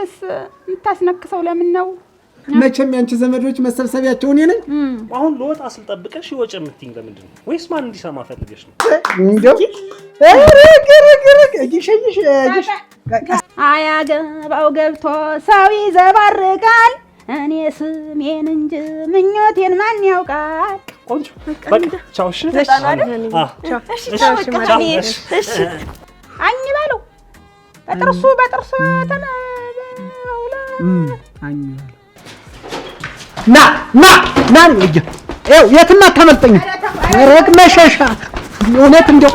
አንተስ የምታስነክሰው ለምን ነው? መቼም ያንቺ ዘመዶች መሰብሰቢያቸው እኔ ነኝ። አሁን ለወጥ አስልጠብቀሽ ይወጭ የምትይኝ ለምንድን ነው? ወይስ ማን እንዲሰማ ፈልገሽ ነው? እንደው እጅሽሽ አያገባው ገብቶ ሰው ይዘባርቃል። እኔ ስሜን እንጂ ምኞቴን ማን ያውቃል? ቆንጆ በቃ ቻው። እሺ አኝ ባለው በጥርሱ አኝ ና ይኸው የትም አታመልጠኝም። ረግ መሸሻ እውነት እንደው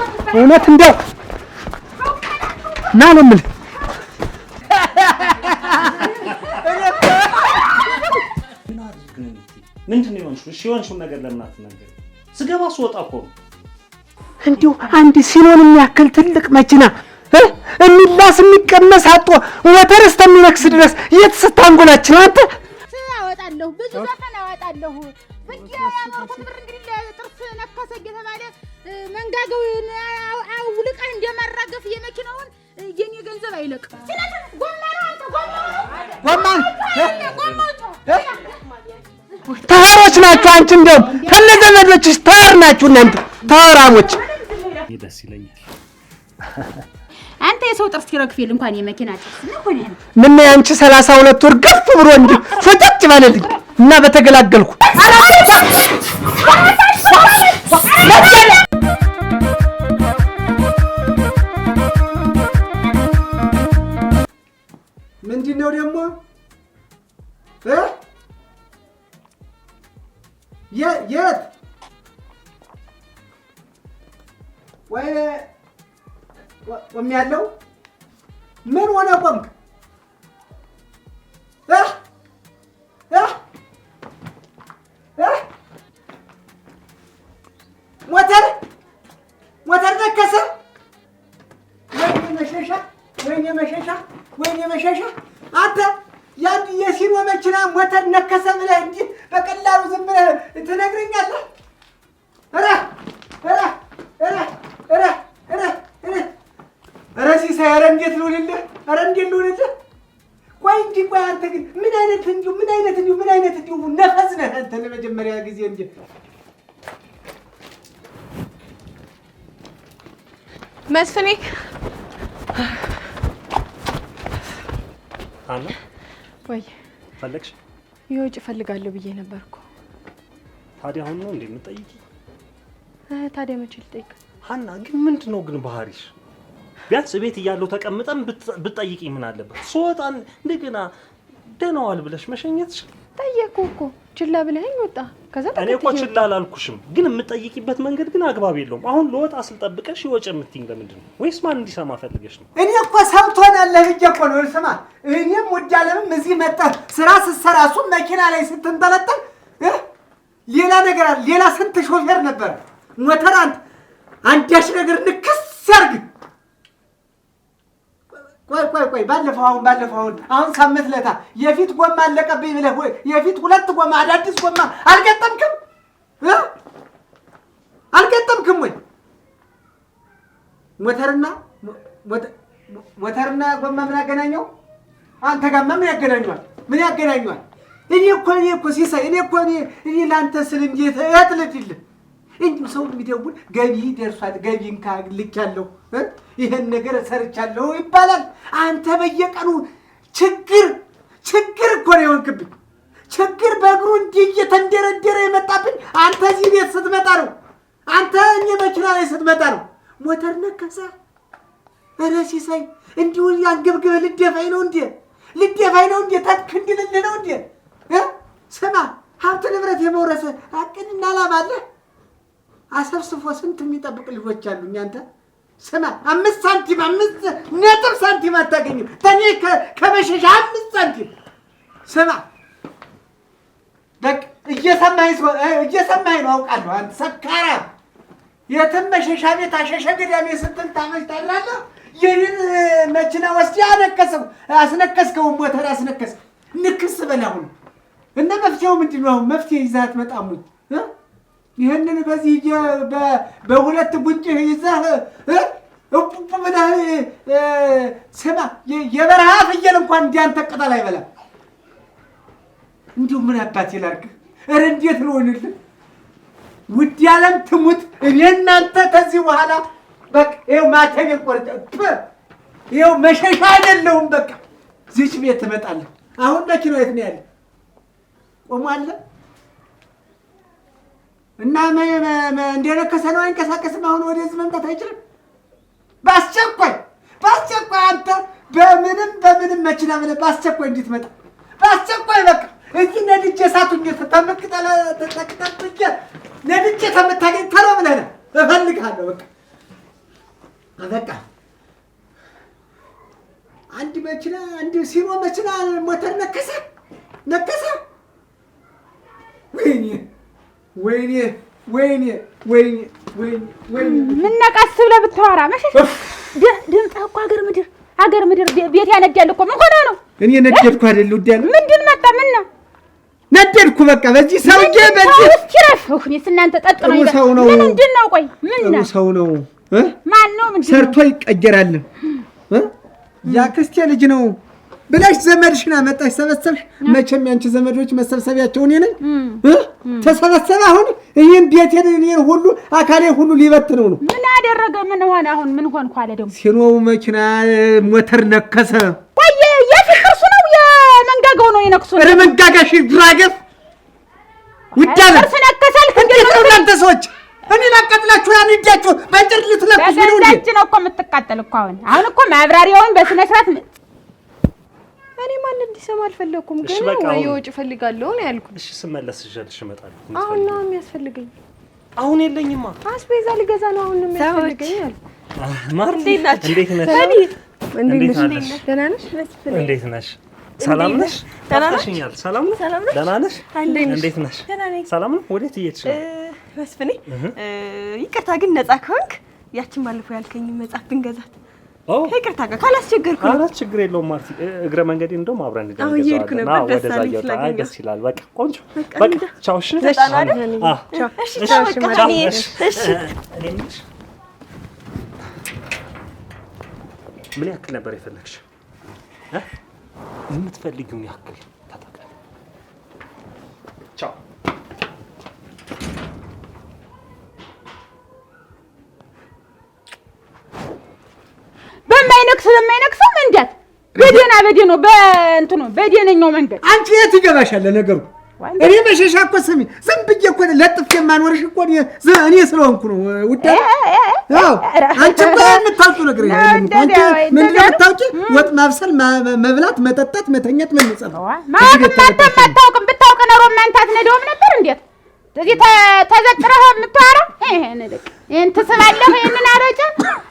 ና ነው የምልህ። ምንድን ነው የሆንሽው? እሺ የሆንሽውን ነገር ለምን አትናገሪም? ስገባ ስወጣ እኮ ነው። እንዲሁ አንድ ሲኖን የሚያክል ትልቅ መኪና የሚላስ የሚቀመስ አጦ ወተር እስከሚነክስ ድረስ የት ስታንጎላችን አንተ? አወጣለሁ ብዙ ዘፈን አወጣለሁ። ብቻ ያመርኩት ብር እንግዲህ ለጥርስ ነከሰ እየተባለ መንጋጋውን አውልቀህ እንደማራገፍ የመኪናውን የኔ ገንዘብ አይለቅም። ተዋሮች ናችሁ። አንቺ እንደውም ከነዘመዶችሽ ተዋር ናችሁ እናንተ ተዋራሞች። ደስ ይለኛል። አንተ የሰው ጥርስ ይረግፊል እንኳን የመኪና ጥርስ ነው ሆነ። ምን ያንቺ 32 ወር ገፍ ብሎ እንጂ ፈጨጭ ባለልኝ እና በተገላገልኩ ምንድነው ደግሞ የት ወይ ቆም ያለው ምን ሆነ ቆምክ? ሞተር ነከሰ። ወይኔ መሸሻ አንተ ያን የሲኖ መኪና ሞተር ነከሰ ብለህ እንጂ በቀላሉ ዝም ብለህ ትነግረኛለህ? ኧረ ሲሳይ ኧረ እንዴት ልውልልህ? ቆይ አንተ ግን ምን አይነት ነፈስ ነህ አንተ? ለመጀመሪያ ጊዜ እንጂ መስፍኔ አና ወይ ፈለግሽ? ይወጭ ፈልጋለሁ ብዬ ነበርኩ። ታዲያ አሁን ነው እንዴ የምትጠይቂ? ታዲያ መቼ ልጠይቅ? ሀና ግን ምንድነው ግን ባህሪሽ? ቢያንስ ቤት እያለሁ ተቀምጠን ብትጠይቂ ምን አለበት? ስወጣ እንደገና ደህና ዋል ብለሽ መሸኘትሽ። ጠየቅኩ እኮ ችላ ብለኸኝ ወጣ። ከዛ እኔ እኮ ችላ አላልኩሽም፣ ግን የምትጠይቂበት መንገድ ግን አግባብ የለውም። አሁን ለወጥ አስልጠብቀሽ ይወጭ የምትይኝ ለምንድን ነው? ወይስ ማን እንዲሰማ ፈልገሽ ነው? እኔ እኮ ሰምቶናለህ ብዬ እኮ ነው። ስማ እኔም ውድ አለምም እዚህ መጣህ ስራ ስትሰራ እሱም መኪና ላይ ስትንጠለጠል ሌላ ነገር አለ። ሌላ ስንት ሾፌር ነበር ሞተር አንዳች ነገር ንክስ ያርግ። ቆይ ባለፈው አሁን ሳምንት ለታ የፊት ጎማ አለቀብኝ ብለህ ወይ የፊት 2 ጎማ አዳዲስ ጎማ አልገጠምክም ወይ? ሞተርና ጎማ ምን ያገናኘው? አንተ ጋማ ምን ያገናኘዋል? እኔ እኮ ሲሳይ እኔ ላንተ ስል እንዴት ያጥልድልህ እንጂ ሰው የሚደውል ገቢ ደርሷል፣ ገቢን ልኬያለሁ፣ ይሄን ነገር ሰርቻለሁ ይባላል። አንተ በየቀኑ ችግር እኮ ነው የሆንክብኝ። ችግር በእግሩ እንዲህ እየተንደረደረ የመጣብኝ አንተ እዚህ ቤት ስትመጣ ነው። አንተ እኔ መኪና ላይ ስትመጣ ነው። ሞተር ነከሰ። ኧረ ሲሳይ እንዲሁ ያንገብግበህ ልደፋኝ ነው እንዴ? ታክንድልልህ ነው እንዴ? ስማ ሀብት ንብረት የመውረስ አቅድና ዓላማ አለህ? አሰብስፎ ስንት የሚጠብቅ ልጆች አሉኝ። አንተ ስማ 5 ሳንቲም አታገኝም። ተኔ ከመሸሻ 5 ሳንቲም ስማ በቃ እየሰማኸኝ ነው አውቃለሁ። አንተ ሰካራም የትም መሸሻ ቤት አሸሸ ገዳሜ ስትል ታመሽታለህ። የኔን መኪና ወስደህ አስነከስከው፣ ሞተር አስነከስከው። ንክስ በላሁን እና መፍትሄው ምንድን ነው? መፍትሄ ይዘህ አትመጣም ወይ? ይሄንን በዚህ በ2 ጉንጭህ ይዘህ ስማ የበረሃ ፍየል እንኳን እንዲያንተ ቅጠል አይበላም። እንዲሁ ምን አባቴ ላድርግህ? ኧረ እንዴት ልሆንልህ? ውድ ያለም ትሙት እኔ እናንተ ከዚህ በኋላ በቃ ይኸው ማተቤን ቆርጬ ይኸው መሸሻ አይደለሁም። በቃ እዚህች ቤት ትመጣለህ። አሁን መኪናው የት ነው ያለ? ቆሟል እና እንደነከሰ ነው አይንቀሳቀስም። አሁን ወደዚህ መምጣት አይችልም። በአስቸኳይ አንተ በምንም መኪና ብለህ በአስቸኳይ እንድትመጣ በአስቸኳይ በቃ እዚህ ነድጄ እሳቱን ተጠቅጠብቄ ነድጄ ከምታገኝ ተሎ ብለህ ነው እፈልግሃለሁ። በቃ አንድ መኪና አንድ ሲኖ መኪና ሞተር ነከሰ። ወይኔ ምን ነቃስ ብለህ ብታወራ መሸሽ ድምፅህ እኮ አገር ምድር ቤት ያነዳል እኮ። ምን ሆነህ ነው? እኔ ነደድኩ አይደል? ውድ ያለ ምንድን መጣ? ምን ነው ነደድኩ? በቃ በዚህ ሰውዬ በዚህ ትረፍህ። እኔስ እናንተ ጠጥ ነው ይላል። ምንድን ነው? ቆይ ምን ነው? ሰው ነው ማን ነው? ምንድን ነው? ሰርቶ ይቀየራል። ያክስቴ ልጅ ነው ብለሽ ዘመድሽን አመጣሽ ሰበሰብሽ። መቼም ያንቺ ዘመዶች መሰብሰቢያቸው እኔ ነኝ። ተሰበሰበ። አሁን ይሄን ቤቴን እኔን ሁሉ አካሌ ሁሉ ሊበትነው ነው። ምን አደረገ? ምን ሆነ? አሁን ምን ሆንኩ አለ ደግሞ ሲኖው መኪና ሞተር ነከሰ። ቆይ የፍቅርሱ ነው የመንጋጋው ነው የነክሱ? ኧረ መንጋጋሽ ድራገፍ ውዳለ ተነከሰል። እንዴት ነው እናንተ ሰዎች? እኔ ላቀጥላችሁ ያን እጃችሁ በእንጨት ልትለቅሱ ነው እንዴ? በእንጨት ነው እኮ የምትቃጠል እኮ። አሁን እኮ ማብራሪያውን በስነ ስርዓት እኔ ማን እንዲሰማ አልፈለኩም። ግን ወይ ወጭ ፈልጋለሁ ነው ያልኩት። እሺ ስመለስ ይዤልሽ እመጣለሁ። አሁን ነው የሚያስፈልገኝ። አሁን የለኝማ። አስቤዛ ልገዛ ነው አሁን ነው የሚያስፈልገኝ አልኩ። ማር እንዴት ነሽ? ደህና ነሽ? እንዴት ነሽ? ሰላም ነሽ? ጠፋሽኛል። ሰላም ነሽ? ደህና ነሽ? እንዴት ነሽ? ሰላም ነው። ወዴት እየሄድሽ ነው? መስፍኔ ይቅርታ ግን ነፃ ከሆንክ ያችን ባለፈው ያልከኝ መጽሐፍ ብንገዛት ይቅርታ ጋር ካላስቸገርኩ ነው። አራት ችግር የለውም ማርቲ። እግረ መንገዴ እንደውም አብረን እንገዛለን። እየሄድኩ ነበር። ደስ ይላል። በቃ ቆንጆ። በቃ ቻው። እሺ ቻው። ምን ያክል ነበር የፈለግሽ? የምትፈልጊውን ያክል ተጠቀም። ቻው። በማይነክሰው መንገድ በደህና በእንትኑ በደህነኛው መንገድ አንቺ የት ይገባሻል ነገሩ? እኔ መሸሻ እኮ ስሚ ዝም ብዬ እኮ ለጥፍ የማኖርሽ እኮ እኔ ስለሆንኩ ነው። ውዴ አንቺ እኮ የምታውቂው ነገር የለም። አንቺ ምንድን ነው የምታውቂው? ወጥ ማብሰል፣ መብላት፣ መጠጣት፣ መተኛት፣ መነጻት ነው። ማታውቅም ብታውቅ ኖሮ እናንተ አትነደውም ነበር። እንዴት እዚህ ተዘጥረህ የምታወራው? ይሄን ትስባለህ። ይሄንን አረጨ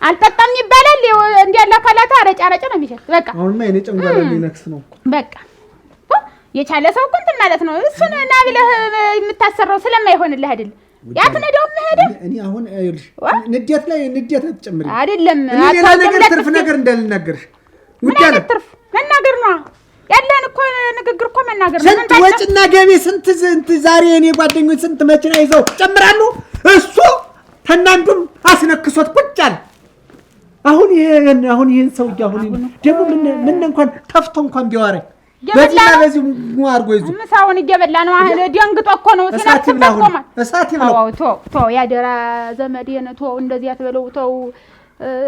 አልጠጣም ይባላል። እንዲያለ ካላታ አረጨ ነው የሚሸጥ። በቃ አሁንማ የኔ ጨንጓራ ሊነክስ ነው። በቃ የቻለ ሰው እኮ እንትን ማለት ነው። እሱን ና ብለህ የምታሰራው ስለማይሆንልህ አይደል? ያትነደውም ሄደ። እኔ አሁን አይልሽ ንዴት ላይ ንዴት አትጨምሪ አይደለም። ሌላ ነገር ትርፍ ነገር እንዳልናገርሽ ውዳለ ትርፍ መናገር ነው ያለን እኮ ንግግር እኮ መናገር ነው። ስንት ወጭና ገቢ ስንት ዛሬ እኔ ጓደኞች ስንት መኪና ይዘው ጨምራሉ። እሱ ተናንዱም አስነክሶት ቁጭ አለ። አሁን ይሄን ሰው ደግሞ ምን እንኳን ተፍቶ እንኳን ቢያወራኝ በዚህ አድርጎ ይዞ ምሳውን እየበላ ነው። ደንግጦ እኮ ነው ሲናትም ተቆማ እሳት ይብላው። ቶ ያደራ ዘመዴን ቶ እንደዚህ አትበለው። ተው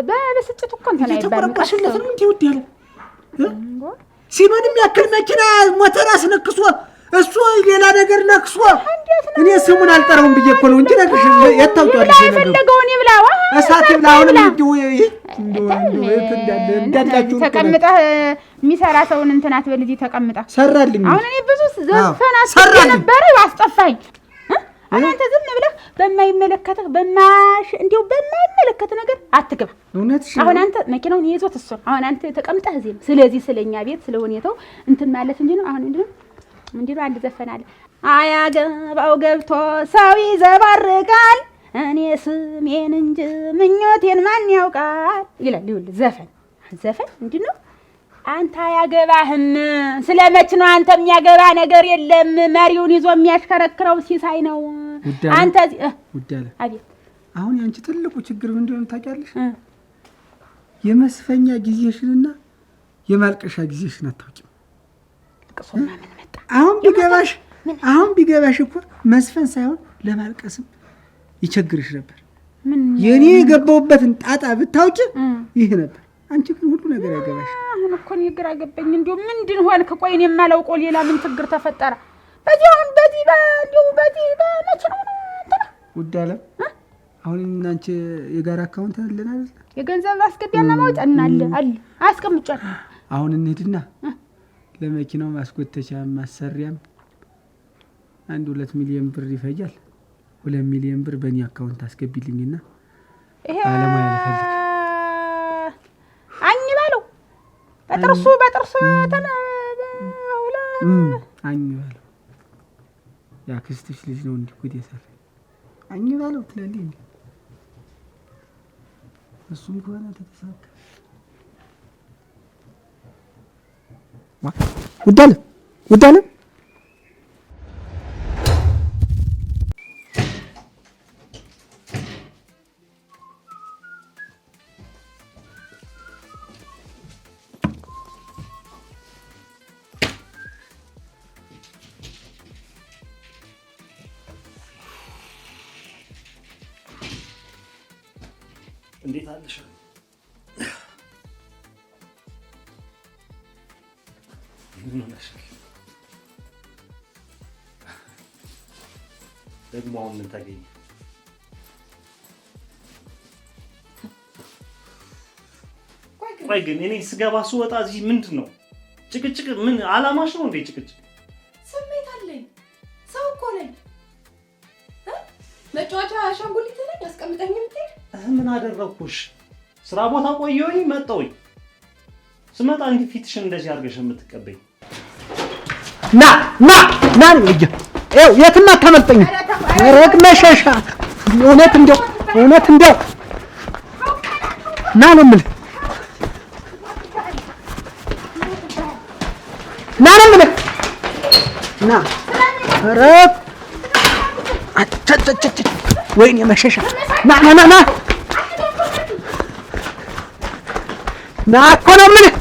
በብስጭት እኮ እንትን አይባልም። ተቆረቆሽለት ነው እንዴ ውድ ያለ ሲማንም ያክል መኪና ሞተር አስነክሶ እሱ ሌላ ነገር ነክሶ እኔ ስሙን አልጠራውም ብዬ እኮ ነው እንጂ ነግሽ የታውቂዋለሽ ነገር ፈለገውን ይብላው። እሳት ይብላውን እንዳላችሁ ተቀምጠህ የሚሰራ ሰውን እንትን አትበል። እዚህ ተቀምጠህ ሰራልኝ። አሁን እኔ ብዙ ዘፈን አስቀር ነበር አስጠፋኝ። አንተ ዝም ብለህ በማይመለከትህ እንዲሁ በማይመለከት ነገር አትግባ። አሁን አንተ መኪናውን ይዞት እሱ አሁን አንተ ተቀምጠህ እዚህ ነው። ስለዚህ ስለኛ ቤት ስለሆነው እንትን ማለት እንጂ ነው። አሁን ምንድነው አንድ ዘፈን አለ። አያገባው ገብቶ ሰው ይዘባርቃል፣ እኔ ስሜን እንጂ ምኞቴን ማን ያውቃል ይላል። ይኸውልህ ዘፈን ምንድነው? አንተ አያገባህም። ስለመች ነው አንተ የሚያገባ ነገር የለም። መሪውን ይዞ የሚያሽከረክረው ሲሳይ ነው። አንተ ውዳለ አቤት። አሁን ያንቺ ትልቁ ችግር ምንድነው ታውቂያለሽ? የመስፈኛ ጊዜሽንና የማልቀሻ ጊዜሽን አታውቂም። ልቅሶና ምን መጣ? አሁን ቢገባሽ እኮ መስፈን ሳይሆን ለማልቀስም ይቸግርሽ ነበር። የኔ የገባሁበትን ጣጣ ብታውቂ ይህ ነበር። አንቺ ግን ሁሉ ነገር ያገባሽ። አሁን እኮ እኔ ግራ ገባኝ። እንደው ምንድን ሆንክ? ቆይ እኔ የማላውቀው ሌላ ምን ችግር ተፈጠረ? በዚህ መቼ ነው ውድ አለም? አሁን እናንቺ የጋራ አካውንት አለን አይደል? የገንዘብ ማስገቢያና ማውጫ አለ አስቀምጫለሁ። አሁን እንሂድና ለመኪናው ማስጎተቻ ማሰሪያም 1-2 ሚሊዮን ብር ይፈጃል። 2 ሚሊዮን ብር በእኔ አካውንት አስገቢልኝና ባለሙያ ልፈልግ። አኝ ባለው በጥርሱ አኝ ባለው ያክስትሽ ልጅ ነው እንዴ? ጉድ የሰራ አኝ ባለው ትላለኝ እንዴ? እሱም ከሆነ ተተሳካ። ውድ አለም እንዴት አለሽ? ደግሞ አሁን ምን ታገኝ? ቆይ ግን እኔ ስገባ ስወጣ እዚህ ምንድን ነው ጭቅጭቅ? ምን አላማሽ ነው እንዴ ጭቅጭቅ? ስሜት አለኝ። ሰው እኮ ነኝ። መጫወቻ አሻንጉሊት ነኝ። አስቀምጠኝ የምትሄድ ምን አደረኩሽ? ስራ ቦታ ቆየሁኝ መጣሁኝ። ስመጣ እንዲህ ፊትሽን እንደዚህ አድርገሽ የምትቀበኝ ና ልጅ ይኸው የትም አታመልጠኝም። ረግ መሸሻ እውነት እንደው ና ነው የምልህ ና ረግ ወይኔ መሸሻ ና እኮ ነው የምልህ።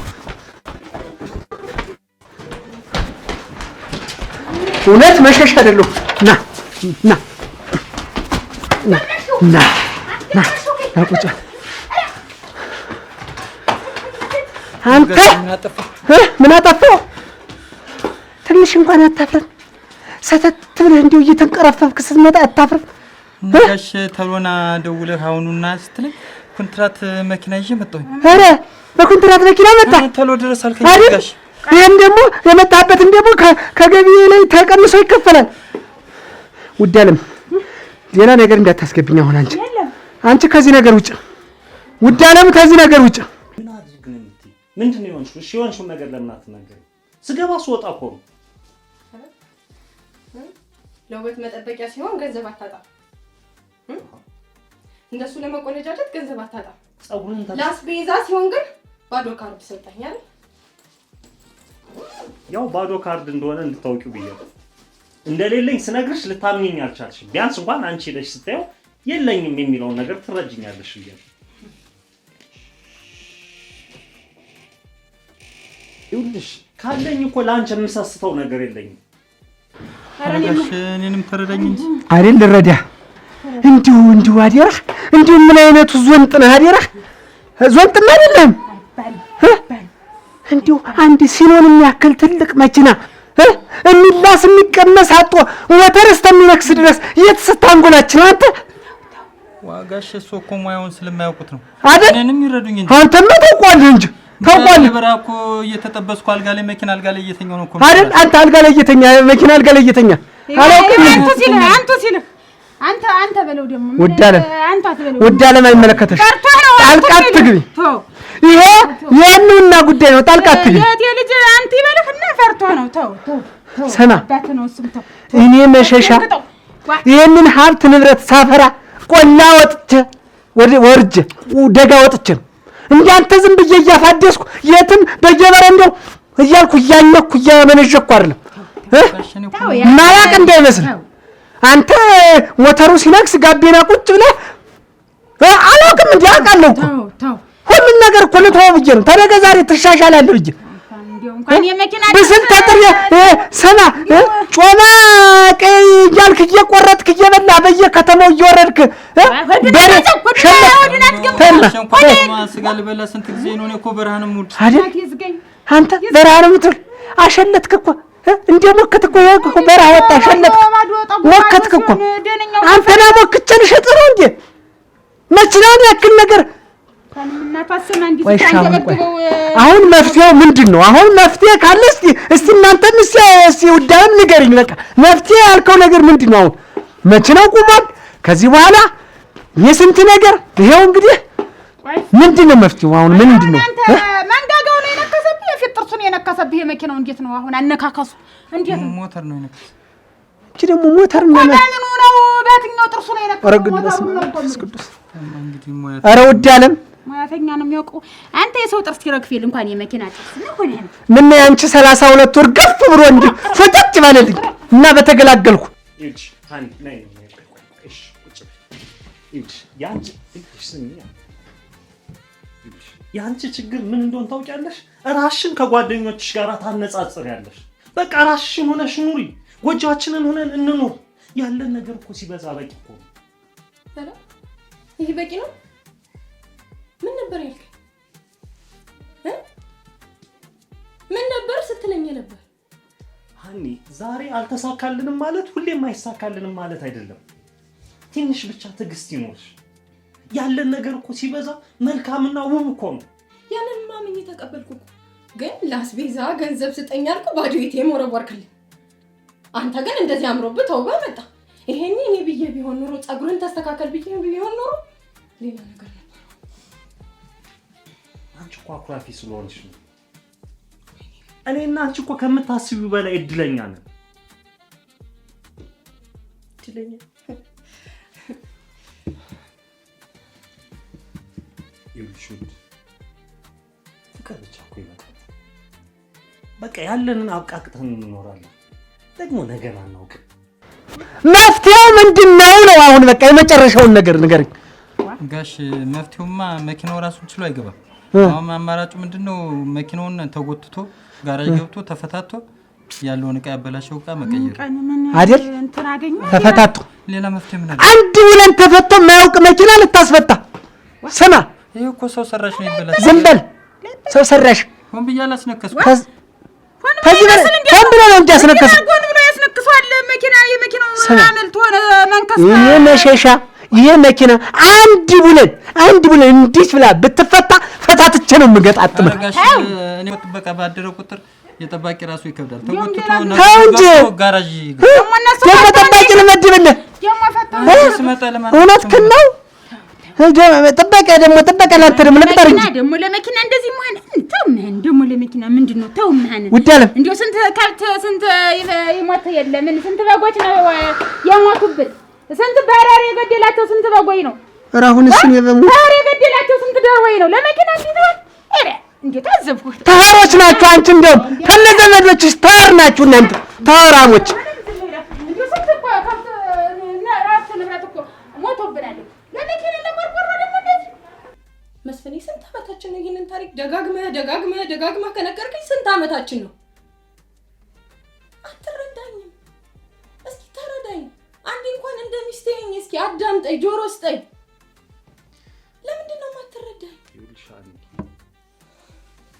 እውነት መሸሻ አይደለሁም። ና ቁጭ አንተ ምን አጠፋሁ? ትንሽ እንኳን አታፍርም? ሰተት ብለህ እንዲሁ እየተንቀረፈፍክ ስትመጣ አታፍርም? ጋሽ ተሎና ደውለህ አሁኑና ስትለኝ ኮንትራት መኪና ይዤ መጣሁ። ኧረ በኮንትራት መኪና መጣ? ተሎ ድረስ አልከኝ ጋሽ። ይሄን ደግሞ የመጣበትን ደግሞ ከገቢ ላይ ተቀንሶ ይከፈላል። ውድ አለም ሌላ ነገር እንዳታስገብኝ። አሁን አንቺ ከዚህ ነገር ውጭ፣ ውድ አለም ከዚህ ነገር ውጭ። ምን አድርግ ነው የምትይ? ምንድን ነው የሆንሽው? እሺ የሆንሽው ነገር ለምን አትናገሪም? ስገባ ስወጣ እኮ ነው። ለውበት መጠበቂያ ሲሆን ገንዘብ አታጣም። እንደሱ ለመቆነጃጀት ገንዘብ አታጣም። ጸጉርን ለአስቤዛ ሲሆን ግን ባዶ ካርድ ሰጠኝ አይደል? ያው ባዶ ካርድ እንደሆነ እንድታውቂው ብዬሽ እንደሌለኝ ስነግርሽ ልታምኚኝ አልቻልሽም። ቢያንስ እንኳን አንቺ ሄደሽ ስታየው የለኝም የሚለውን ነገር ትረጅኛለሽ ብዬሽ ይኸውልሽ ካለኝ እኮ ለአንቺ የምሰስተው ነገር የለኝም። አረጋሽ እኔንም ተረዳኝ እንጂ አይደል ልረዳ እንዲሁ አደረህ እንዲሁ ምን አይነቱ ዞንጥ ነህ አደረህ? ዞንጥም አይደለም እንዲሁ አንድ ሲኖን የሚያክል ትልቅ መኪና የሚላስ የሚቀመስ አጦ ወተር እስከሚነክስ ድረስ የት ስታንጎላችን አንተ? ዋጋሽ እሱ እኮ ሙያውን ስለማያውቁት ነው አይደል? እኔንም ይረዱኝ እንጂ አንተማ ታውቋለህ እንጂ ታውቋለህ። በራኮ እየተጠበስኩ አልጋ ላይ መኪና አልጋ ላይ እየተኛው ነው እኮ አይደል? አንተ አልጋ ላይ እየተኛ መኪና አልጋ ላይ እየተኛ አላውቅም። አንተ በለው ደግሞ ውድ አለም አይመለከተሽ። ጣልቃ አትግቢ። ይሄ የህልውና ጉዳይ ነው። ጣልቃ አትግቢ። ልጅ አንተ ይበልህና ፈርቶ ነው። ተው ሰማ እኔ መሸሻ ይሄንን ሀብት ንብረት ሳፈራ ቆላ ወጥቼ ወርጄ ደጋ ወጥቼ እንዳንተ ዝም ብዬ እያፋደስኩ የትም በየበረንዳው እያልኩ እያኘኩ እያመነዠኩ አይደለም። ማያቅ እንዳይመስል አንተ ሞተሩ ሲነክስ ጋቤና ቁጭ ብለህ አላውቅም እንዴ? አውቃለሁ እኮ ሁሉን ነገር እኮ ልተው ብዬ ነው። ተነገ ዛሬ ትሻሻላለህ ብዬ እንኳን የመኪና በስንት ጥሪ ሰማ ጮማ ቀይ እያልክ እየቆረጥክ እየበላ በየከተማው እየወረድክ ስጋ ልበላ ስንት ጊዜ ነው እኮ በረሃንም ሙድ አይደል አንተ በረሃንም ሙድ አሸለትክ እኮ እንደ ሞከት እኮ በረሃ ወጣ አሸለትክ ሞከትክ እኮ አንተና ሞክቸን ሸጥሮ እንዴ መችናን ያክል ነገር አሁን መፍትሄው ምንድነው? አሁን መፍትሄ ካለ እስቲ እናንተም እስቲ ውዳም ንገሪኝ። በቃ መፍትሄ ያልከው ነገር ምንድነው? አሁን መችናው ቁሟል። ከዚህ በኋላ የስንት ነገር ይሄው እንግዲህ ምንድነው መፍትሄው? አሁን ምንድነው? መንጋጋው ነው የነከሰብህ፣ የፊት ጥርሱን የነከሰብህ የመኪናው እንዴት ነው አሁን አነካካሱ? እንዴት ነው? ሞተር ነው የነከሰው። እቺ ደግሞ ሞተር ነው ነው በየትኛው ጥርሱ ነው የነከሰው? ኧረ ውድ ዓለም ማያተኛ ነው የሚያውቀው። አንተ የሰው ጥርስ ይረግፊል እንኳን የመኪና ጥርስ ነው ሆነ። ምን ያንቺ 32 ወር ገፍ ብሎ እንጂ ፈጠጥ ባለልኝ እና በተገላገልኩ እሺ አንድ ነይ እሺ እሺ ያንቺ ችግር ምን እንደሆነ ታውቂያለሽ? ራስሽን ከጓደኞችሽ ጋር ታነጻጽሪያለሽ። በቃ ራስሽን ሆነሽ ኑሪ፣ ጎጆአችንን ሆነን እንኑር። ያለን ነገር እኮ ሲበዛ በቂ እኮ ነው። ይሄ በቂ ነው? ምን ነበር ያልከኝ? ምን ነበር ስትለኝ ነበር? ሃኒ ዛሬ አልተሳካልንም ማለት ሁሌም አይሳካልንም ማለት አይደለም። ትንሽ ብቻ ትዕግስት ይኖርሽ። ያለን ነገር እኮ ሲበዛ መልካምና ውብ እኮ ነው። ያንን ማምኜ ተቀበልኩ እኮ። ግን ላስቤዛ ገንዘብ ስጠኝ አልኩ፣ ባዶ ቤቴን ወረወርክልኝ። አንተ ግን እንደዚህ አምሮብህ ተውበህ መጣ። ይሄኔ እኔ ብዬ ቢሆን ኖሮ ጸጉርን ተስተካከል ብዬ ቢሆን ኖሮ ሌላ ነገር ነበር። አንቺ እኮ አኩራፊ ስለሆንሽ ነው። እኔና አንቺ እኮ ከምታስቢው በላይ እድለኛ ነን። እድለኛ ይልሹት ፍቅር ብቻ እኮ ይበቃል። በቃ ያለንን አብቃቅተን እንኖራለን። ደግሞ ነገር አናውቅም። መፍትሄው ምንድነው ነው? አሁን በቃ የመጨረሻውን ነገር ንገረኝ ጋሽ። መፍትሄውማ መኪናው ራሱን ችሎ አይገባም። አሁን አማራጩ ምንድነው? መኪናውን ተጎትቶ ጋራጅ ገብቶ ተፈታቶ ያለውን ዕቃ ያበላሸው ዕቃ መቀየር አይደል? ተፈታቶ ሌላ መፍትሄ ምን አለ? አንድ ውለን ተፈቶ የማያውቅ መኪና ልታስፈታ? ስማ ይሄ እኮ ሰው ሰራሽ ነው ይበላል። ዝም በል። ሰው ሰራሽ ሆን ብያለሁ አስነከስኩ። ከዚህ ሆን ብሎ ነው እንጂ ያስነከሰው። ሆን ብሎ ያስነክሷል። መኪና የመኪናው አመልቶ መንከስ ይሄ መሸሻ ይሄ መኪና አንድ ቡለን እንዲህ ብላ ብትፈታ ፈታትቼ ነው የምገጣጥመው። እኔ ጥበቃ ባደረ ቁጥር የጠባቂ ራሱ ይከብዳል። ተጎትቶ ነው ጋራጅ ደግሞ ጠባቂ ለመድብልህ ስመጣ ለማን እውነትህን ነው። ጥበቃ ላንተ ደግሞ ልቅጠር እንጂ ደግሞ ለመኪና እንደዚህ መሆን ተውመን ደግሞ ለመኪና ምንድነው? ተውመን ውዳለም እንዴው ስንት ከብት ስንት ይሞት የለ ምን ስንት በጎች ነው የሞቱብን? ስንት በራሪ የገደላቸው ስንት በጎይ ነው? ራሁንስ ነው የበሙ በራሪ የገደላቸው ስንት ደርወይ ነው? ለመኪና እንዴት እረ እንዴት አዘብኩ። ተዋሮች ናችሁ። አንቺ እንደውም ከነዘመዶችሽ ተዋር ናችሁ እናንተ ተዋራሞች። እንዴው ስንት ከብት ራስ ንብረት እኮ ሞቶብናል። ለመኪና ለቆርቆሮ ደግሞ እንዴት መስፍኔ ስንት አመታችን ነው? ይሄንን ታሪክ ደጋግመህ ከነገርከኝ ስንት አመታችን ነው? አትረዳኝም። እስኪ ተረዳኝ። አንዴ እንኳን እንደ ሚስቴ ነኝ። እስኪ አዳምጠኝ፣ ጆሮ ስጠኝ። ለምንድን ነው የማትረዳኝ?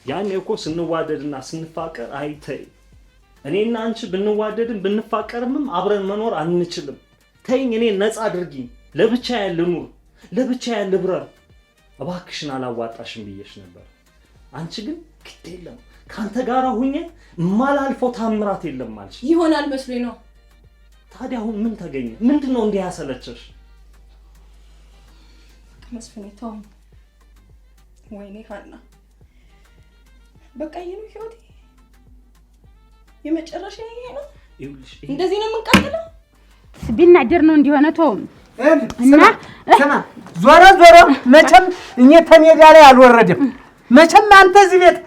ያኔ እኮ ስንዋደድና ስንፋቀር አይተይ እኔና አንቺ ብንዋደድም ብንፋቀርም አብረን መኖር አንችልም። ተይኝ፣ እኔ ነፃ አድርጊኝ። ለብቻ ያለ ኑር፣ ለብቻ ያለ ብረር። እባክሽን አላዋጣሽም ብዬሽ ነበር። አንቺ ግን ግድ የለም ካንተ ጋር ሁኜ ማላልፈው ታምራት የለም ማለት ይሆናል መስሎኝ ነው። ታዲያ አሁን ምን ተገኘ? ምንድነው እንዲህ ያሰለቸሽ? መስፍኔ ተውኝ። ወይኔ ሀና በቃ ይሄ ነው ህይወቴ፣ የመጨረሻ ይሄ ነው። እንደዚህ ነው የምንቀጥለው? ቢናደር ነው እንዲሆነ ተውም እና ስማ ዞሮ መቼም እኔ ተሜዳ ላይ አልወረደም። መቼም አንተ እዚህ ቤት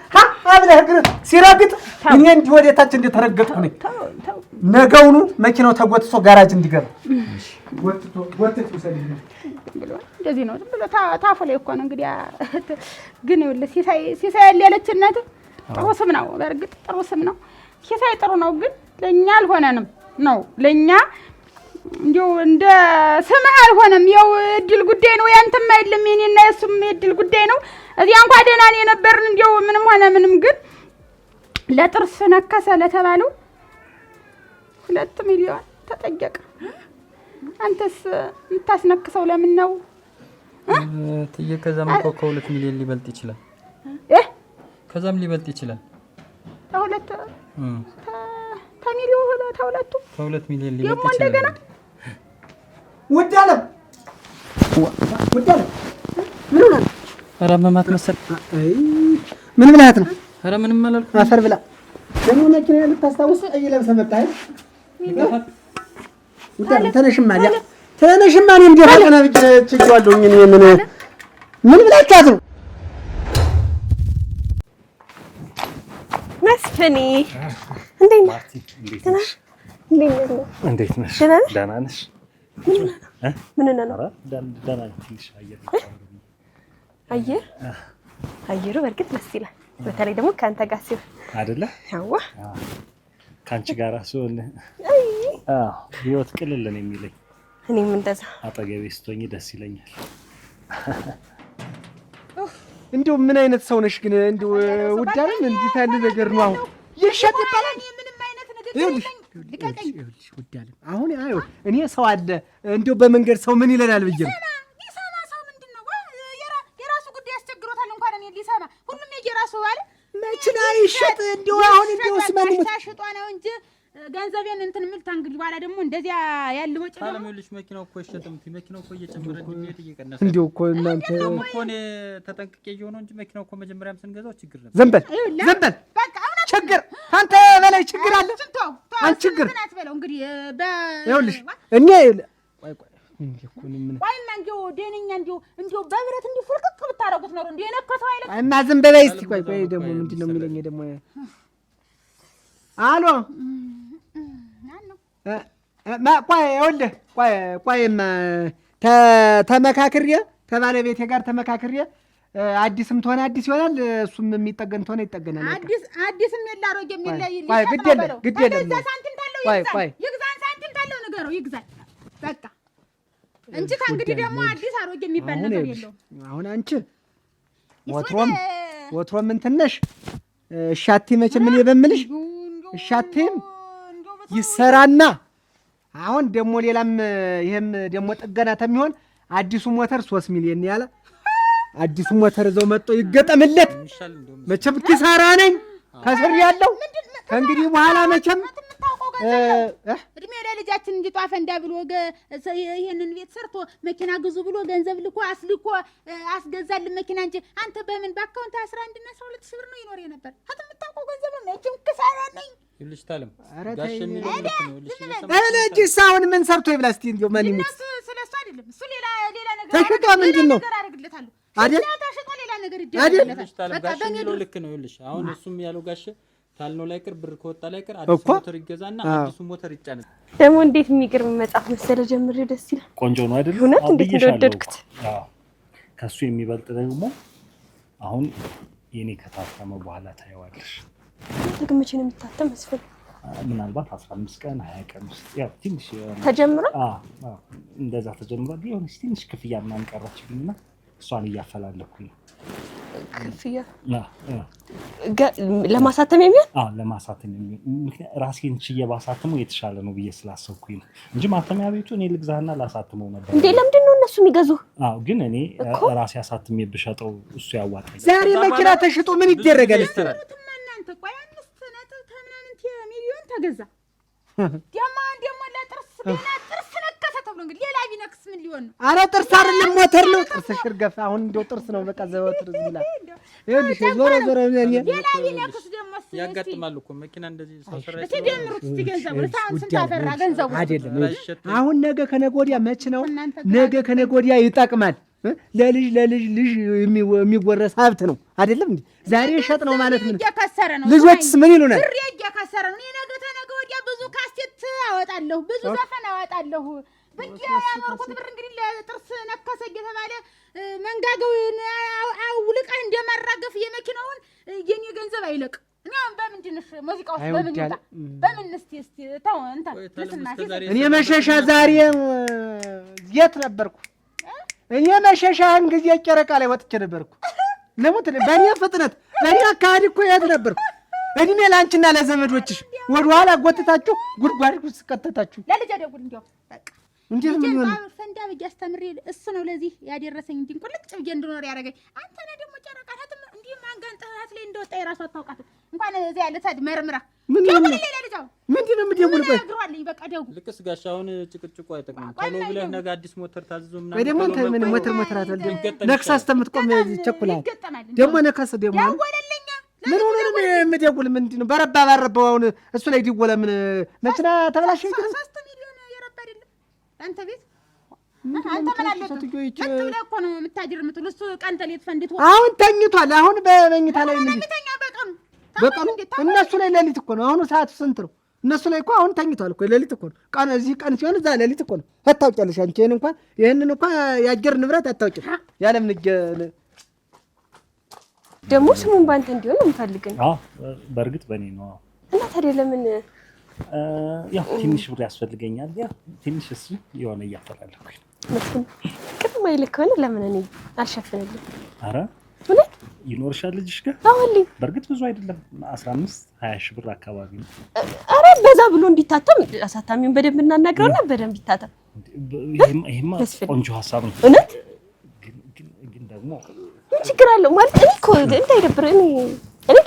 አብለህ እግር ሲረግጥ እኔ እንዲህ ወዴታች እንደተረገጥኩ ነኝ። ነገውኑ መኪናው ተጎትቶ ጋራጅ እንዲገባ ወጥቶ ሰልኝ ብሎ እንደዚህ ነው። ዝም ብሎ ታፎ ላይ እኮ ነው እንግዲህ። ግን ይኸውልህ ሲሳይ ያለችነት ጥሩ ስም ነው። በእርግጥ ጥሩ ስም ነው። ሲሳይ ጥሩ ነው፣ ግን ለእኛ አልሆነንም ነው ለእኛ እንዲያው እንደ ስምህ አልሆነም። ያው እድል ጉዳይ ነው። ያንተም አይደለም የኔና የሱም እድል ጉዳይ ነው። እዚያ እንኳን ደህና ነን የነበርን እንዲያው ምንም ሆነ ምንም። ግን ለጥርስ ነከሰ ለተባለው 2 ሚሊዮን ተጠየቀ። አንተስ የምታስነክሰው ለምን ነው? ከዛም እኮ 2 ሚሊዮን ሊበልጥ ይችላል። ከዛም ሊበልጥ ይችላል። ከሁለት ሚሊዮን ሆነ ተሁለቱ 2 ሚሊዮን ሊበልጥ ይችላል። እንደገና ውድ አለም ምን ሆነ? ኧረ መማት መሰል። ምን ብለሃት ነው? ኧረ ምንም አላልኩም። አፈር ብላ ደግሞ መኪና ልታስታውስ ቀይ ለብሰህ መጣህ። ተነሽማ እኔ እንደፈጠነ ብቻ እኔ ምን ብላችኋት ነው? መስፍኔ እንዴት ነሽ? ደህና ነሽ? ምን ነው? አየሩ በእርግጥ ደስ ይላል። በተለይ ደግሞ ከአንተ ጋር ሲሆን አይደለ? አዎ ከአንቺ ጋር ሲሆን ህይወት ቅልል ነው የሚለኝ። እኔም እንደዛ አጠገቤ ስትሆኚ ደስ ይለኛል። እንደው ምን አይነት ሰው ነሽ ግን? እንደው ውድ አለም እንዴት ያለ ነገር ነው አሁን ይሸጥ ይባላል? ምንም አይነት ነገር ይኸውልሽ ውድ አለም አሁን እኔ ሰው አለ እንደው በመንገድ ሰው ምን ይለናል ብዬ ነው። ሊሰማ ሰው ምንድነው የራሱ ጉዳይ ያስቸግሮታል። እንኳን እኔ ሊሰማ ሁሉም የራሱ አለ መኪና ይሸጥ እንደው አሁን እንደው ስማን ታሽጧ ነው እንጂ ገንዘቤን እንትን ምልታ እንግዲህ በኋላ ደግሞ እንደዚያ ያለ ወጭ ነው። ታለምልሽ መኪናው እኮ ይሸጥም መኪናው እኮ እየጨመረ ዲሜት እየቀነሰ እንደው እኮ እናንተ እኮ እኔ ተጠንቅቄ እየሆነ እንጂ መኪናው እኮ መጀመሪያም ስንገዛው ችግር ነበር። ዝም በል በቃ ችግር አንተ በላይ ችግር አለ። አንተ ችግር አትበለው እንግዲህ ይኸውልሽ እኔ ቆይ ቆይማ እንደው ደህነኛ እንደው በብረት እንዲህ ፍርቅቅ ብታረጉት ነው እንዴ የነከሰው አይደል? እና ዝም በላይ እስቲ ቆይ ደግሞ ምንድነው የሚለኝ ደግሞ አሎ ቆይ ይኸውልህ ቆይማ ተመካክሬ ከባለቤቴ ጋር ተመካክሬ አዲስም ተሆነ አዲስ ይሆናል፣ እሱም የሚጠገን ተሆነ ይጠገናል። አዲስም የለ አሮጌም የለ ቆይ ግድ የለም ሳንቲም ታለው ይግዛን ሳንቲም ታለው ንገረው ይግዛል በቃ እንጂ ከእንግዲህ ደግሞ አዲስ አሮጌ የሚባል ነገር የለውም። አሁን አንቺ ወትሮም እንትን ነሽ እሻቴ መቼም እኔ በምልሽ እሻቴም ይሰራና አሁን ደግሞ ሌላም ይሄም ደግሞ ጥገና ተሚሆን አዲሱ ሞተር 3 ሚሊዮን ያለ አዲሱ ሞተር እዛው መጥቶ ይገጠምለት። መቼም ኪሳራ ነኝ ከስር ያለው ከእንግዲህ በኋላ መቼም እድሜ ለልጃችን እንጂ ጧፈ እንዳብሎ ይሄንን ቤት ሰርቶ መኪና ግዙ ብሎ ገንዘብ ልኮ አስልኮ አስገዛልን መኪና እንጂ አንተ በምን በአካውንት 11 እና 12 ሺህ ብር ነው ይኖር ነበር። አትምታውቀው ገንዘብ ነው እቺም ኪሳራ ነኝ ይልሽ ታለም ጋሽ የሚለው ልጅ አሁን ምን ሰርቶ ይብላ እስቲ እንደው ማን ይምት ስለሱ አይደለም እሱ ሌላ ነገር ተሽጦ ምንድን ነው አደርግለታለሁ አይደል? ተሽጦ ሌላ ነገር ይደረግለታል። በቃ በሚለው ልክ ነው ይልሽ አሁን እሱም ያለው ጋሽ ታልነው ላይ ቅር ብር ከወጣ ላይ ቅር አዲስ ሞተር ይገዛና አዲሱ ሞተር ይጫነል። ደግሞ እንዴት የሚገርም መጽሐፍ መሰለ ጀምሬ ደስ ይላል። ቆንጆ ነው አይደል? እውነት እንዴት እንደወደድኩት። ከሱ የሚበልጥ ደግሞ አሁን የኔ ከታተመ በኋላ ታየዋለሽ። ደግሞ መቼ ነው የሚታተም መስፈል? ምናልባት 15 ቀን 20 ቀን ውስጥ ያው ትንሽ ተጀምሯል። እንደዛ ተጀምሯል። ቢሆን ትንሽ ክፍያ ምናምን ቀረችብኝና እሷን እያፈላለኩ ነው። ክፍያ ለማሳተም የሚሆን ለማሳተም የሚሆን ምክንያት ራሴን ችዬ ባሳትመው የተሻለ ነው ብዬ ስላሰብኩኝ ነው እንጂ ማተሚያ ቤቱ እኔ ልግዛና ላሳትመው ነበር። እንዴ ለምንድን ነው እነሱ የሚገዙ? ግን እኔ ራሴ አሳትሜ ብሸጠው እሱ ያዋጣኛል። ዛሬ መኪና ተሽጦ ምን ይደረጋል? እናንተ ቆይ 5.8 ሚሊዮን ተገዛ ደግሞ ለጥርስ ቢና ጥርስ ነከሰ ተብሎ እንግዲህ ሌላ ቢነክስ ምን ሊሆን ነው? ኧረ ጥርስ አይደለም ሞተር ነው። ጥርስ ሽርገፍ አሁን እንደው ጥርስ ነው በቃ ዘወትር ዝላ ይኸውልሽ ዞሮ ሌላ ቢነክስ ደግሞ ያጋጥማል እኮ መኪና እንደዚህ ሰው ሰራሽ እስቲ ደምሩት እስቲ ገንዘቡን ታውን ስንት አፈራ ገንዘቡ አይደለም። አሁን ነገ ከነገ ወዲያ መች ነው? ነገ ከነገ ወዲያ ይጠቅማል። ለልጅ የሚወረስ ሀብት ነው አይደለም እንዴ? ዛሬ ሸጥ ነው ማለት ምን? ልጆችስ ምን ይሉናል? ብር እየከሰረ ነው። ነገ ከነገ ወዲያ ብዙ ካሴት አወጣለሁ፣ ብዙ ዘፈን አወጣለሁ። ብቻ ያመርኩት ብር እንግዲህ ለጥርስ ነከሰ እየተባለ መንጋጋውን አውልቀህ እንደማራገፍ የመኪናውን የኔ ገንዘብ አይለቅ። እኔ አሁን በምንድንሽ ሙዚቃው በምን ይጣ በምን እስቲ ተው እንታ ለስናሲ እኔ መሸሻ ዛሬ የት ነበርኩ? እኔ መሸሻን ጊዜ ጨረቃ ላይ ወጥቼ ነበርኩ። ለሞት በእኔ ፍጥነት በእኔ አካሄድ እኮ የት ነበርኩ? እድሜ ላንቺና ለዘመዶችሽ ወደኋላ ጎትታችሁ ጉድጓድ ውስጥ ከተታችሁ። ለልጅ ደውል እንዲያው በቃ እንዴት ምን ይሆን ፈንዳ በያስተምር እሱ ነው ለዚህ ያደረሰኝ። እንዲን ቁልጭ ብዬ እንድኖር ያደረገኝ አንተ ነህ። ደግሞ ጨረቃ ታትም እንዲህ ማንጋንጣት ላይ እንደወጣ የራሷ አታውቃት እንኳን እዚያ ያለ ታድ መርምራ ምን ደውል ነው ለልጅ ልጅው ምንድን ነው የምትደውልበት? ነግሯልኝ በቃ ደውል ልቅስ ጋሻ አሁን ጭቅጭቁ አይጠቅምም። ቶሎ ብለህ ነገ አዲስ ሞተር ታዝዞ ምናምን ወይ ደግሞ ምን ሞተር አትወልደም። ነክሳስ ተምትቆም ቸኩላል። ደግሞ ነካስ ደግሞ ደወለልኛ ምን ሆነ ነው የምደውል? ምንድን ነው በረባ ባረባው አሁን እሱ ላይ ደወለ። ምን መኪና ተበላሸ ይችላል። 3 ሚሊዮን የረባ አይደለም አንተ ቤት አንተ ምን አለበት? ትብለ እኮ ነው የምታድር የምትል እሱ ቀን ተሌት ፈንድቶ አሁን ተኝቷል። አሁን በመኝታ ላይ ምን ተኛ በቀኑ እነሱ ላይ ሌሊት እኮ ነው። አሁን ሰዓቱ ስንት ነው? እነሱ ላይ እኮ አሁን ተኝቷል እኮ ሌሊት እኮ ነው። ቀን እዚህ ቀን ሲሆን እዛ ሌሊት እኮ ነው። አታውቂያለሽ አንቺ ይሄንን እንኳን የአየር ንብረት አታውቂም። ያለም ንገ ደግሞ ስሙን ባንተ እንዲሆን እንፈልግን። በእርግጥ በእኔ ነው። እና ታዲያ ለምን ያው ትንሽ ብር ያስፈልገኛል። ያው ትንሽ እሱ የሆነ እያፈላለኩኝ መስኪን ቅድም አይልክ ከሆነ ለምን እኔ አልሸፍንልኝ? ኧረ እውነት ይኖርሻል ልጅሽ ጋር? አሁንልኝ በእርግጥ ብዙ አይደለም 15-20 ሺህ ብር አካባቢ ነው። ኧረ በዛ ብሎ እንዲታተም አሳታሚውን በደንብ እናናግረውና በደንብ ይታተም። ይሄማ ቆንጆ ሀሳብ ነው። እውነት ግን ደግሞ ምን ችግር አለው ማለት እኔ እኮ እንዳይደብር እኔ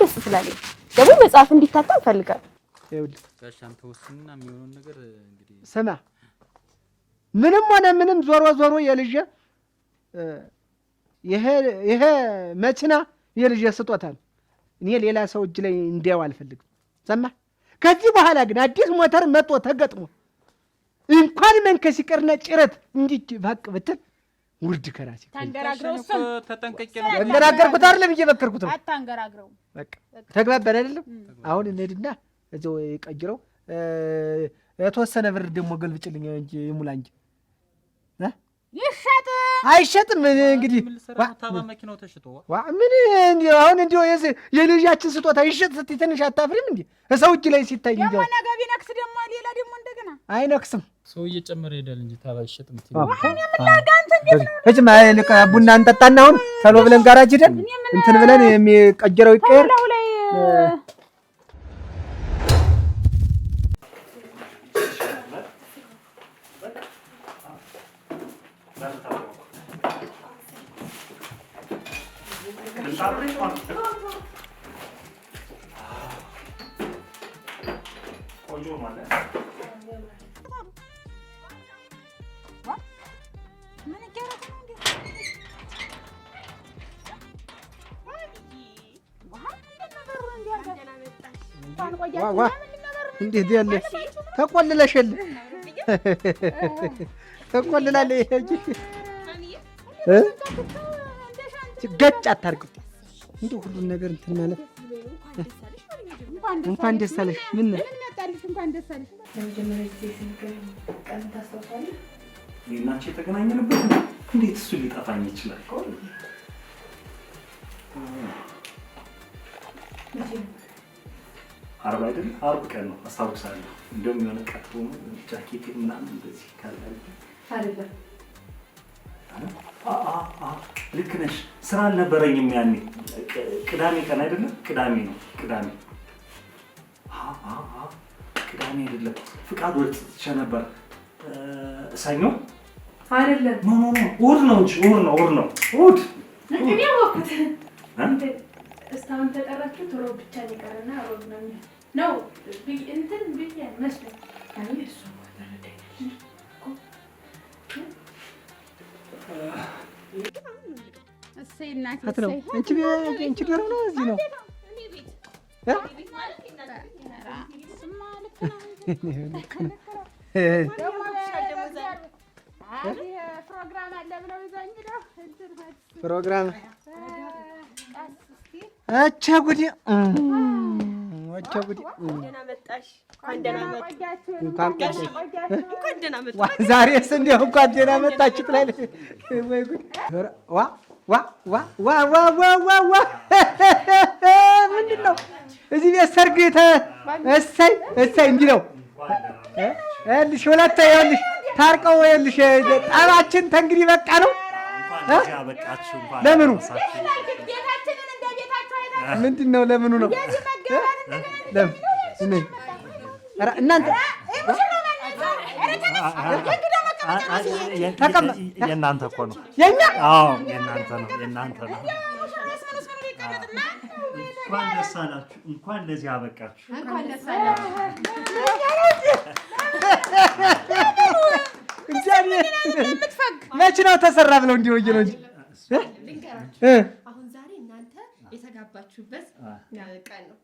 ደስ ስላለኝ ደግሞ መጽሐፍ እንዲታተም እፈልጋለሁ። ይኸውልህ ጋሻ አንተ ወስንና የሚሆነውን ነገር እንግዲህ ስማ፣ ምንም ሆነ ምንም ዞሮ የልጄ ይሄ መኪና የልጄ ስጦታ ነው። እኔ ሌላ ሰው እጅ ላይ እንዲያው አልፈልግም። ሰማህ? ከዚህ በኋላ ግን አዲስ ሞተር መጥቶ ተገጥሞ እንኳን መንከስ ይቀርና ጭረት እንዲህ ባቅ ብትል ውርድ ከራሴ ታንገራግረው እሱ ተጠንቀቂ ነው ያንገራገርኩት አይደለም እየበከርኩት ነው። አታንገራግረው በቃ ተግባባን አይደለም? አሁን እንሂድና እዛው ይቀጅረው የተወሰነ ብር ደግሞ ገልብጭልኝ እንጂ ይሙላ እንጂ ይሸጥ አይሸጥም። እንግዲህ ታባ መኪናው ተሽጦ ምን እንዴ አሁን እንዴ የልጃችን ስጦታ ይሸጥ ስትይ ትንሽ አታፍሪም እንዴ? ሰው እጅ ላይ ሲታይ እንዴ ደግሞ ነገ ቢነክስ ደግሞ ሌላ ደግሞ እንደገና አይነክስም። ሰው እየጨመረ ይሄዳል እንጂ ታባ አይሸጥም። አሁን የምላጋንት እንዴት ነው እጅማ ልቀ ቡና እንጠጣና አሁን ተሎ ብለን ጋራጅ ሄደን እንትን ብለን የሚቀጀረው ይቀር እንዴት ያለ ተቆልለሽል ተቆልላለህ ገጭ አታርግጥ። እንደው ሁሉን ነገር እንትን ማለት እንኳን ደስ አለሽ። ምን ያጣልሽ? እንኳን ደስ አለሽ። ለመጀመሪያ ጊዜ ስንገናኝ ቀን ታስታውሳለህ? እናንቺ የተገናኘንበት እንዴት እሱ ሊጠፋኝ ይችላል? ዓርብ አይደል? ዓርብ ቀን ነው አስታውሳለሁ። እንደውም የሆነ ቀጥሮ ጃኬት ምናምን እንደዚህ ካለ አይደለም። ልክ ነሽ። ስራ አልነበረኝም ያኔ። ቅዳሜ ቀን አይደለም? ቅዳሜ ነው። ቅዳሜ አይደለም። ፍቃድ ወጥቼ ነበር። ሰኞ አይደለም። ኖ እሑድ ነው እንጂ እሑድ ነው። እሑድ እኔ አወኩት። እስካሁን ተጠራችሁት ሮብ ብቻ ሊቀርና ሮብ ነው እንትን ብዬ መስሎኝ እኔ እሱ እሰይ እናቴ አንቺ ገረም ነው። እዚህ ነው ፕሮግራም አለ ብለው ይዘኝ ነው ፕሮግራም አቻ ጉዲ አቻ ጉዲ ደህና መጣሽ። ደህና መጣሽ። እንኳን ደህና መጣሽ። ዛሬስ እንደው እንኳን ደህና መጣች ትላለች። ወይ ጉዲ ዋ ዋ ዋ ዋ ዋ ዋ ዋ ዋ ምንድን ነው እዚህ ቤት ሰርግ እሰይ እሰይ እንዲህ ነው። ይኸውልሽ ሁለተ ይኸውልሽ ታርቀው ይኸውልሽ ጠባችን ተንግዲህ በቃ ነው። ለምኑ ምንድን ነው ለምኑ ነው እናንተ የእናንተ እኮ ነው የእኛ የእናንተ ነው የእናንተ ነው። እንኳን ደስ አላችሁ፣ እንኳን ለዚህ አበቃችሁ። መች ነው ተሰራ ብለው እንዲወይ ነው እንጂ አሁን ዛሬ እናንተ የተጋባችሁበት ቀን ነው።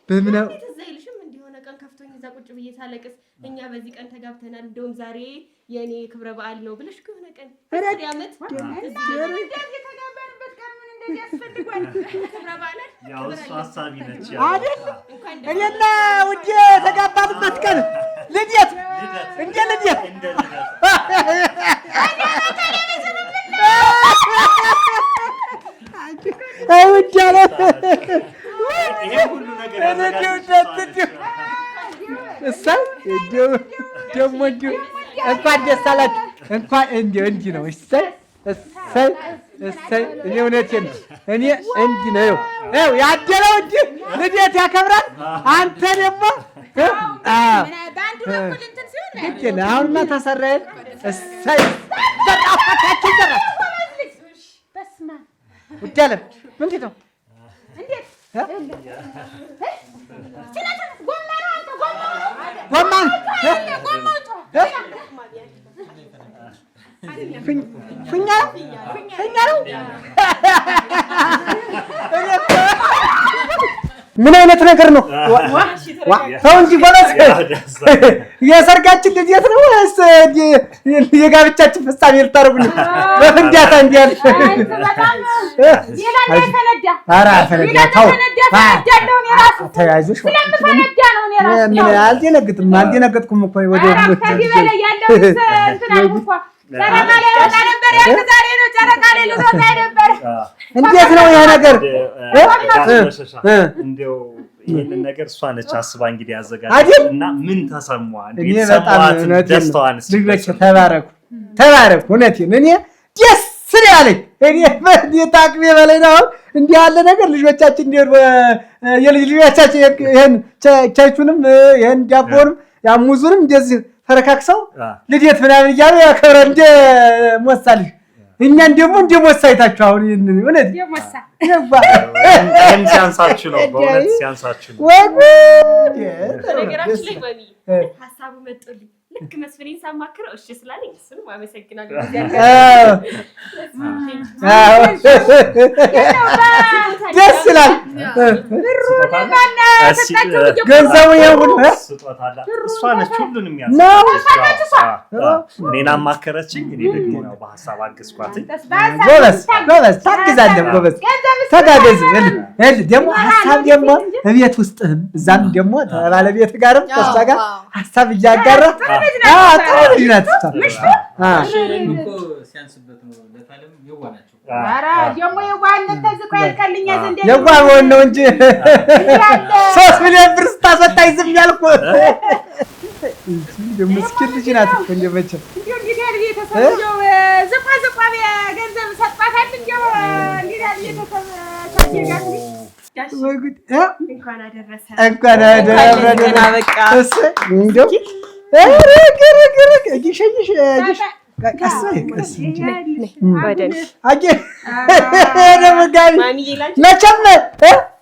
በምን ትዝ አይልሽም? እንዲሆነ ቀን ከፍቶኝ እዛ ቁጭ ብዬ ሳለቅስ እኛ በዚህ ቀን ተጋብተናል፣ እንደውም ዛሬ የእኔ ክብረ በዓል ነው ብለሽ ከሆነ ቀን ዓመት የተጋባንበት ቀን ምን እንደዚህ ያስፈልጓል? ክብረ በዓል ያው እሱ ሀሳቢ ነች አይደል? እኔና ውዴ የተጋባንበት ቀን ልደት እንደ ልደት አይ ውዴ አለ ይሄ ሁሉ ነገር ደግሞ እንኳን ደስ አላችሁ። እንኳን እንዲህ ነው። እሰይ እሰይ እሰይ። እኔ እውነቴን ነው። እኔ እንዲህ ነው ይኸው ያደረው እንጂ ልደት ያከብራል። አንተ ደግሞ በአንድ በኩል እንትን ሲሆን አሁንማ ተሰራ የለ እሰይ ዘራፋታችን ዘራ በስመ አብ ውዴ አለ ምንድን ነው እንዴት ጎማን ፊኛ ነው። ምን አይነት ነገር ነው? ተው እንጂ ጎበዝ። የሰርጋችን ልደት ነው ወይስ የጋብቻችን ፍጻሜ ልታደርጉልኝ በፍንዳታ እንዲህ ያለ? ተያይዞሽ አልደነገጥኩም እኮ ወደ እንዴት ነው ይሄ ነገር? እንደው ይሄንን ነገር እሷ ነች አስባ እንግዲህ ያዘጋጀች እና ምን ተሰማ ደስታዋን ልጆች ተባረኩ። እውነቴን እኔ ደስ ነው ያለኝ። እኔ ታቅሜ በላይ ነው። እንዲህ ያለ ነገር ልጆቻችን የልጅ ልጆቻችን ይሄን ቸቹንም ይሄን ዳቦንም ያሙዙንም እንደዚህ ተረካክሰው ልደት ምናምን እያሉ ያከብራል እንደ ሞሳ ልጅ። እኛን ደግሞ እንደ ሞሳ አይታችሁ አሁን ይሄንን እውነት የሞሳ ሲያንሳችሁ ነው በእውነት ሲያንሳችሁ ነው። ነገራችን ላይ ማሚ ሀሳቡ መጥቶልኝ ልክ መስፍኔን ሳማክረው እሺ ስላለኝ እሱንም አመሰግናለሁ። ደስ ይላል። ገንዘቡ ይሁን እሷ ነች ሁሉንም ያዘጋጀችው። እኔን አማከረችኝ፣ እኔ ደግሞ ያው በሀሳብ አገዝኳት። ጎበዝ ታግዛለህ። ጎበዝ ተጋገዝ። ደግሞ ሀሳብ ደግሞ እቤት ውስጥህም እዛም ደግሞ ባለቤት ጋርም ከእሷ ጋር ሀሳብ እያጋራ ጥሩ ልጅ ናት። ሲያንስበት ነው ለታለም ይዋናቸው ደግሞ የዋህነት ተዝቆ ያልቀልኛ ዘንድ የዋህ መሆን ነው እንጂ 3 ሚሊዮን ብር ስታስወጣኝ ዝም ያልኩ ምስኪን ልጅ ናት እኮ እንደ መቼም ዝቋ ገንዘብ ሰጥቷታል። እንኳን አደረሰ በቃ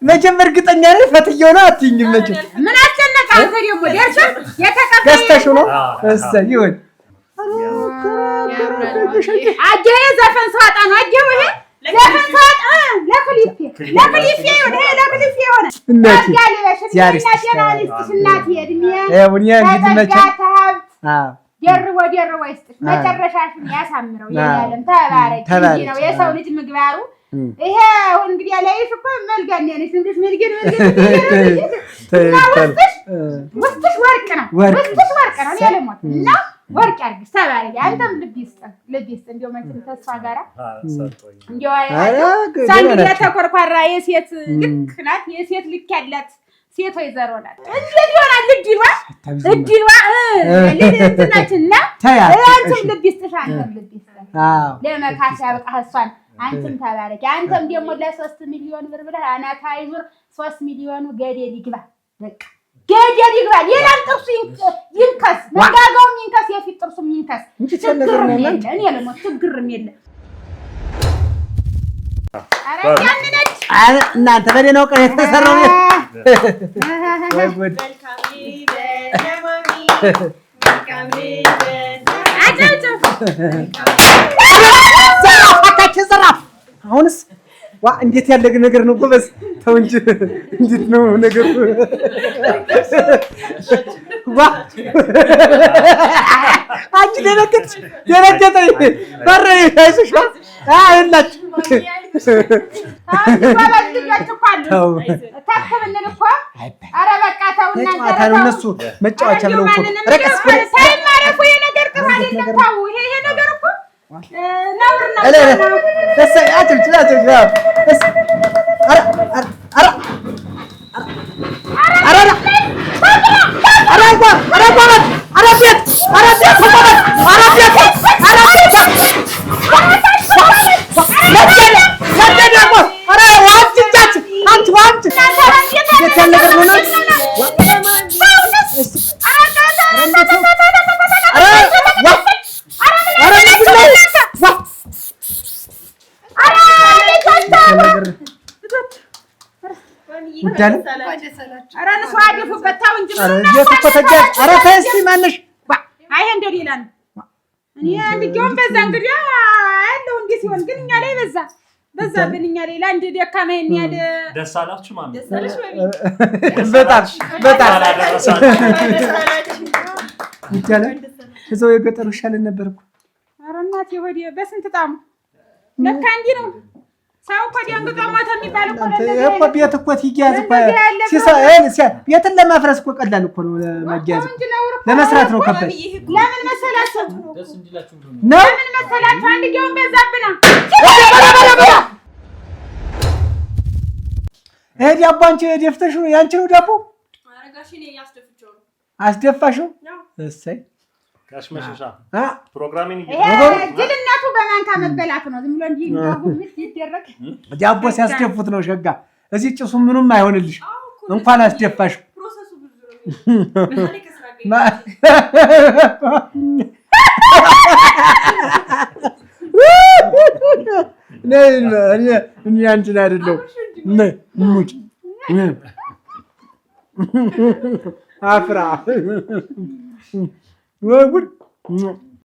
መቼም እርግጠኛ ነኝ ፈትዬው ነው አትይኝም። መቼም ምን አስጨነቀ? አንተ ደግሞ ደርሰህ ገዝተሽው ነው ይሁን። አጀ ዘፈን ሰዋጣ ነው አጀ ይሄ ደርቦ ይስጥሽ መጨረሻሽን ያሳምረው የለም ተባረክ እንጂ ነው የሰው ልጅ ምግባሩ ይሄ አሁን እንግዲህ ያለይሽ እኮ መልጋኔ ነሽ እንዴ መልገን ውስጥሽ ወርቅ ነው ውስጥሽ ወርቅ ነው ያለሞት እና ወርቅ ያርግሽ ተባረክ አንተም ልብ ይስጥ እንደው መቼም ተስፋ ጋራ እንደው ሳንግዲያ ተቆርቋራ የሴት ልክ ናት የሴት ልክ ያላት ሴት ወይዘሮ ናት እንዴት ይሆናል እድልዋ ለእንትናችንና አንተም ልብ ይስጥሽ አንተም ልብ ይስጥሽ ለመካሽ ያብቃህ እሷን አንተም ተባረክ አንተም ደግሞ ለ3 ሚሊዮን ብር ብለህ አናታ ይዙር 3 ሚሊዮኑ ገደል ይግባ በቃ ገደል ይግባ ሌላም ጥርሱ ይንከስ መንጋጋውም ይንከስ የፊት ጥርሱም ይንከስ ችግርም የለ እኔ ለሞት ችግርም የለ አረ እናንተ በደህናው ቀን የተሰራው ወይ ጉድ ዘራፍ አሁንስ ዋ እንዴት ያለ ነገር ነው ጎበዝ ተው እንጂ እንዴት ነው ነገር ዋ አንቺ ደረገጠኝ በረ አይሱሽ አይላችሁ እነሱ መጫወቻ ብለው እኮ ረቀስ ሳይማረፉ የነገር ጥሩ አይደለም ታው ይሄ ነገር እኮ በዛብንኛ ሌላ እንደ ደካማኝ ያለ ደስ አላችሁ ማሚ በጣም ይቻላል እዛው የገጠሩ ይሻለን ነበርኩ ኧረ እናቴ ወዲ በስንት ጣሙ ለካ እንዲህ ነው ሰው እኮ ደንግጦ ሞተ የሚባል እኮ እኮ ቤት እኮ ትያዝ እኮ ቤትን ለማፍረስ እኮ ቀላል እኮ ነው ማያዝ ለመስራት ነው ከባድ ለምን መሰላችሁ ነው ለምን መሰላችሁ አንድ ጊዜውን በዛብና ዳቦ አንቺ ደፍተሽ ነው ያንቺ ነው ዳቦ አረጋሽ እኔ ያስደፍቸው ነው አስደፋሽው እሰይ ጋሽ መሸሻ ፕሮግራሚን ጅልነቱ በማንካ መበላት ነው ዝም ብሎ እንዲህ ጉምት ይደረግ ዳቦ ሲያስደፉት ነው ሸጋ እዚህ ጭሱ ምንም አይሆንልሽ እንኳን አስደፋሽ ፕሮሰሱ ብዙ ነው እኔ አንቺን አይደለም ሙጭ አፍራ ወይ ጉድ